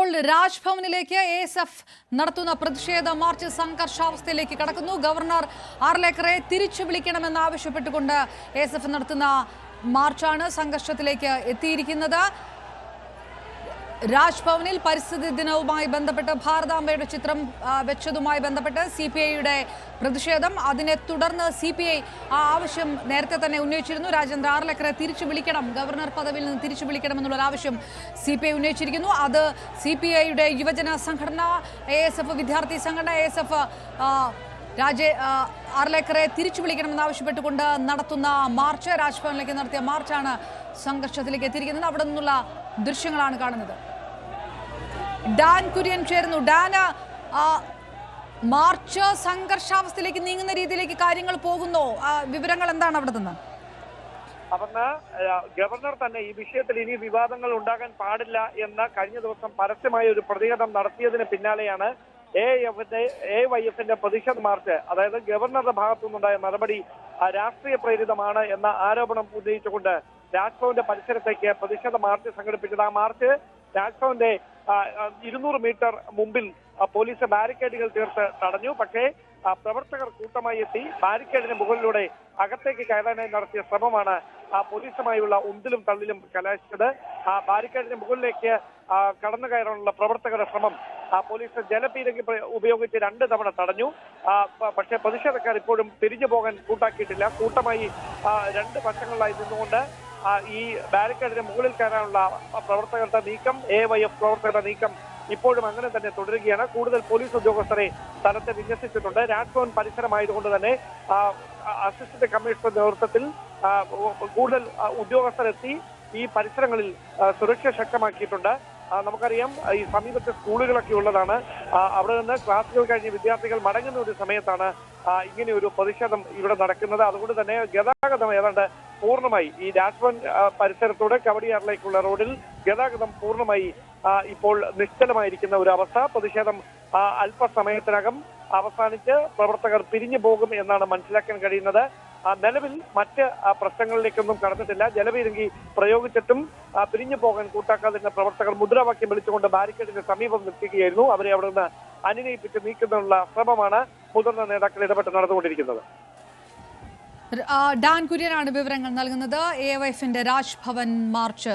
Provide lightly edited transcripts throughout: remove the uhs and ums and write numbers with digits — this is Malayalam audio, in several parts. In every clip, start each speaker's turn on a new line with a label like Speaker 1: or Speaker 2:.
Speaker 1: ഇപ്പോൾ രാജ്ഭവനിലേക്ക് എഎസ്എഫ് നടത്തുന്ന പ്രതിഷേധ മാർച്ച് സംഘർഷാവസ്ഥയിലേക്ക് കടക്കുന്നു. ഗവർണർ ആർലേക്കറെ തിരിച്ചു വിളിക്കണമെന്ന് ആവശ്യപ്പെട്ടുകൊണ്ട് എഎസ്എഫ് നടത്തുന്ന മാർച്ചാണ് സംഘർഷത്തിലേക്ക് എത്തിയിരിക്കുന്നത്. രാജ്ഭവനിൽ പരിസ്ഥിതി ദിനവുമായി ബന്ധപ്പെട്ട് ഭാരതാംബയുടെ ചിത്രം വെച്ചതുമായി ബന്ധപ്പെട്ട് സിപിഐയുടെ പ്രതിഷേധം, അതിനെ തുടർന്ന് സിപിഐ ആവശ്യം നേരത്തെ തന്നെ ഉന്നയിച്ചിരുന്നു. രാജേന്ദ്ര ആർലേക്കറെ തിരിച്ചു വിളിക്കണം, ഗവർണർ പദവിയിൽ നിന്ന് തിരിച്ചു വിളിക്കണമെന്നുള്ള ആവശ്യം സിപിഐ ഉന്നയിച്ചിരിക്കുന്നു. അത് സിപിഐയുടെ യുവജന സംഘടന, എഎസ്എഫ് വിദ്യാർത്ഥി സംഘടന, എഎസ്എഫ് ആർലേക്കറെ തിരിച്ചു വിളിക്കണമെന്ന് ആവശ്യപ്പെട്ടുകൊണ്ട് നടത്തുന്ന മാർച്ച്, രാജ്ഭവനിലേക്ക് നടത്തിയ മാർച്ചാണ് സംഘർഷത്തിലേക്ക് എത്തിയിരിക്കുന്നത്. അവിടെ നിന്നുള്ള ദൃശ്യങ്ങളാണ് കാണുന്നത്. ഡാൻ കുര്യൻ ചേരുന്നു. ഡാൻ, മാർച്ച് സംഘർഷാവസ്ഥയിലേക്ക് നീങ്ങുന്ന രീതിയിലേക്ക് കാര്യങ്ങൾ പോകുന്നു. വിവരങ്ങൾ എന്താണ് അവിടെ നിന്ന്?
Speaker 2: ഗവർണർ തന്നെ ഈ വിഷയത്തിൽ ഇനി വിവാദങ്ങൾ ഉണ്ടാകാൻ പാടില്ല എന്ന് കഴിഞ്ഞ ദിവസം പരസ്യമായ ഒരു പ്രതികരണം നടത്തിയതിന് പിന്നാലെയാണ് എവൈഎഫിന്റെ പ്രതിഷേധ മാർച്ച്, അതായത് ഗവർണറുടെ ഭാഗത്തുനിന്നുണ്ടായ നടപടി രാഷ്ട്രീയ പ്രേരിതമാണ് എന്ന ആരോപണം ഉന്നയിച്ചുകൊണ്ട് രാജ്ഭവന്റെ പരിസരത്തേക്ക് പ്രതിഷേധ മാർച്ച് സംഘടിപ്പിച്ചത്. ആ മാർച്ച് രാജ്ഭവന്റെ 200 മീറ്റർ മുമ്പിൽ പോലീസ് ബാരിക്കേഡുകൾ തീർത്ത് തടഞ്ഞു. പക്ഷേ പ്രവർത്തകർ കൂട്ടമായി എത്തി ബാരിക്കേഡിന് മുകളിലൂടെ അകത്തേക്ക് കയറാനായി നടത്തിയ ശ്രമമാണ് പോലീസുമായുള്ള ഉന്തിലും തള്ളിലും കലാശിച്ചത്. ബാരിക്കേഡിന് മുകളിലേക്ക് കടന്നു കയറാനുള്ള പ്രവർത്തകരുടെ ശ്രമം പോലീസ് ജലപീരങ്കി ഉപയോഗിച്ച് 2 തവണ തടഞ്ഞു. പക്ഷേ പ്രതിഷേധക്കാർ ഇപ്പോഴും തിരിഞ്ഞു പോകാൻ കൂട്ടാക്കിയിട്ടില്ല. കൂട്ടമായി 2 വശങ്ങളിലായി നിന്നുകൊണ്ട് ഈ ബാരിക്കേഡിന് മുകളിൽ കയറാനുള്ള പ്രവർത്തകരുടെ നീക്കം, എവൈഎഫ് പ്രവർത്തകരുടെ നീക്കം ഇപ്പോഴും അങ്ങനെ തന്നെ തുടരുകയാണ്. കൂടുതൽ പോലീസ് ഉദ്യോഗസ്ഥരെ സ്ഥലത്ത് വിന്യസിച്ചിട്ടുണ്ട്. രാജ്ഭവൻ പരിസരമായതുകൊണ്ട് തന്നെ അസിസ്റ്റന്റ് കമ്മീഷണർ നേതൃത്വത്തിൽ കൂടുതൽ ഉദ്യോഗസ്ഥരെത്തി ഈ പരിസരങ്ങളിൽ സുരക്ഷ ശക്തമാക്കിയിട്ടുണ്ട്. നമുക്കറിയാം, ഈ സമീപത്തെ സ്കൂളുകളൊക്കെ ഉള്ളതാണ്. അവിടെ നിന്ന് ക്ലാസുകൾ കഴിഞ്ഞ് വിദ്യാർത്ഥികൾ മടങ്ങുന്ന ഒരു സമയത്താണ് ഇങ്ങനെ ഒരു പ്രതിഷേധം ഇവിടെ നടക്കുന്നത്. അതുകൊണ്ട് തന്നെ ഗതാഗതം ഏതാണ്ട് പൂർണ്ണമായി ഈ രാജ്ഭവൻ പരിസരത്തോടെ കവടിയാറിലേക്കുള്ള റോഡിൽ ഗതാഗതം പൂർണ്ണമായി ഇപ്പോൾ നിശ്ചലമായിരിക്കുന്ന ഒരു അവസ്ഥ. പ്രതിഷേധം അല്പസമയത്തിനകം അവസാനിച്ച് പ്രവർത്തകർ പിരിഞ്ഞു പോകും എന്നാണ് മനസ്സിലാക്കാൻ കഴിയുന്നത്. നിലവിൽ മറ്റ് പ്രശ്നങ്ങളിലേക്കൊന്നും കടന്നിട്ടില്ല. ജലപീരങ്കി പ്രയോഗിച്ചിട്ടും പിരിഞ്ഞു പോകാൻ കൂട്ടാക്കാതിരുന്ന പ്രവർത്തകർ മുദ്രാവാക്യം വിളിച്ചുകൊണ്ട് ബാരിക്കേഡിന് സമീപം നിർത്തുകയായിരുന്നു. അവരെ അവിടെ നിന്ന് അനുനയിപ്പിച്ച് നീക്കുന്നതിനുള്ള ശ്രമമാണ് മുതിർന്ന നേതാക്കൾ ഇടപെട്ട് നടന്നുകൊണ്ടിരിക്കുന്നത്.
Speaker 1: ഡാൻ കുര്യനാണ് വിവരങ്ങൾ നൽകുന്നത്. എവൈഎഫിന്റെ രാജ്ഭവൻ മാർച്ച്,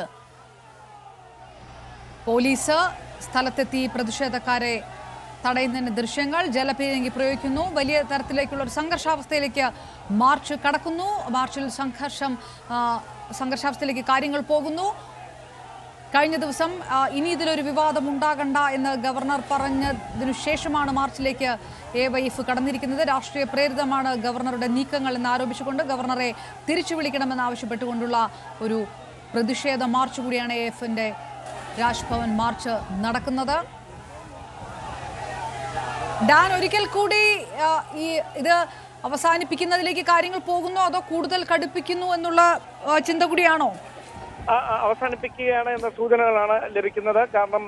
Speaker 1: പോലീസ് സ്ഥലത്തെത്തി പ്രതിഷേധക്കാരെ തടയുന്നതിന്റെ ദൃശ്യങ്ങൾ, ജലപീരങ്കി പ്രയോഗിക്കുന്നു, വലിയ തരത്തിലേക്കുള്ള ഒരു സംഘർഷാവസ്ഥയിലേക്ക് മാർച്ച് കടക്കുന്നു. മാർച്ചിൽ സംഘർഷാവസ്ഥയിലേക്ക് കാര്യങ്ങൾ പോകുന്നു. കഴിഞ്ഞ ദിവസം ഇനി ഇതിലൊരു വിവാദം ഉണ്ടാകണ്ട എന്ന് ഗവർണർ പറഞ്ഞതിനു ശേഷമാണ് മാർച്ചിലേക്ക് എവൈഎഫ് കടന്നിരിക്കുന്നത്. രാഷ്ട്രീയ പ്രേരിതമാണ് ഗവർണറുടെ നീക്കങ്ങൾ എന്ന് ആരോപിച്ചുകൊണ്ട് ഗവർണറെ തിരിച്ചു വിളിക്കണമെന്ന് ആവശ്യപ്പെട്ടുകൊണ്ടുള്ള ഒരു പ്രതിഷേധ മാർച്ച് കൂടിയാണ് എഎഫിന്റെ രാജ്ഭവൻ മാർച്ച് നടക്കുന്നത്. ഡാൻ, ഒരിക്കൽ കൂടി ഇത് അവസാനിപ്പിക്കുന്നതിലേക്ക് കാര്യങ്ങൾ പോകുന്നു, അതോ കൂടുതൽ കടുപ്പിക്കുന്നു എന്നുള്ള ചിന്ത കൂടിയാണോ?
Speaker 2: അവസാനിപ്പിക്കുകയാണ് എന്ന സൂചനകളാണ് ലഭിക്കുന്നത്. കാരണം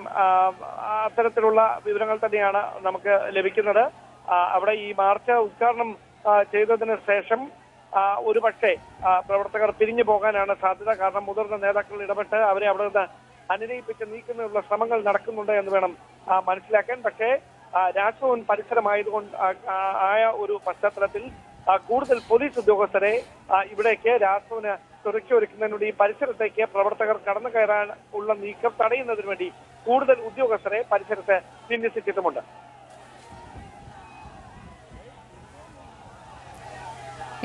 Speaker 2: അത്തരത്തിലുള്ള വിവരങ്ങൾ തന്നെയാണ് നമുക്ക് ലഭിക്കുന്നത്. അവിടെ ഈ മാർച്ച് ഉദ്ഘാടനം ചെയ്തതിന് ശേഷം ഒരുപക്ഷെ പ്രവർത്തകർ പിരിഞ്ഞു പോകാനാണ് സാധ്യത. കാരണം മുതിർന്ന നേതാക്കൾ ഇടപെട്ട് അവരെ അവിടെ നിന്ന് അനുനയിപ്പിച്ച് നീക്കുന്നതിനുള്ള ശ്രമങ്ങൾ നടക്കുന്നുണ്ട് എന്ന് വേണം മനസ്സിലാക്കാൻ. പക്ഷേ രാജ്ഭവൻ പരിസരമായതുകൊണ്ട് ഒരു പശ്ചാത്തലത്തിൽ കൂടുതൽ പോലീസ് ഉദ്യോഗസ്ഥരെ ഇവിടേക്ക് രാജ്ഭവന് സുരക്ഷ ഒരുക്കുന്നതിനുവേണ്ടി ഈ പരിസരത്തേക്ക് പ്രവർത്തകർ കടന്നു കയറാൻ ഉള്ള നീക്കം തടയുന്നതിന് വേണ്ടി കൂടുതൽ ഉദ്യോഗസ്ഥരെ പരിസരത്ത് വിന്യസിച്ചിട്ടുമുണ്ട്.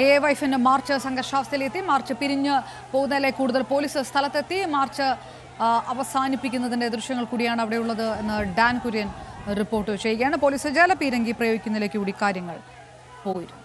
Speaker 1: എവൈഎഫിന്റെ മാർച്ച് സംഘർഷാവസ്ഥയിലെത്തി. മാർച്ച് പിരിഞ്ഞ് പോകുന്നതിലെ കൂടുതൽ പോലീസ് സ്ഥലത്തെത്തി മാർച്ച് അവസാനിപ്പിക്കുന്നതിന്റെ ദൃശ്യങ്ങൾ കൂടിയാണ് അവിടെയുള്ളത് എന്ന് ഡാൻ കുര്യൻ റിപ്പോർട്ട് ചെയ്യുകയാണ്. പോലീസ് ജലപീരങ്കി പ്രയോഗിക്കുന്നതിലേക്ക് കൂടി കാര്യങ്ങൾ പോയിരുന്നു.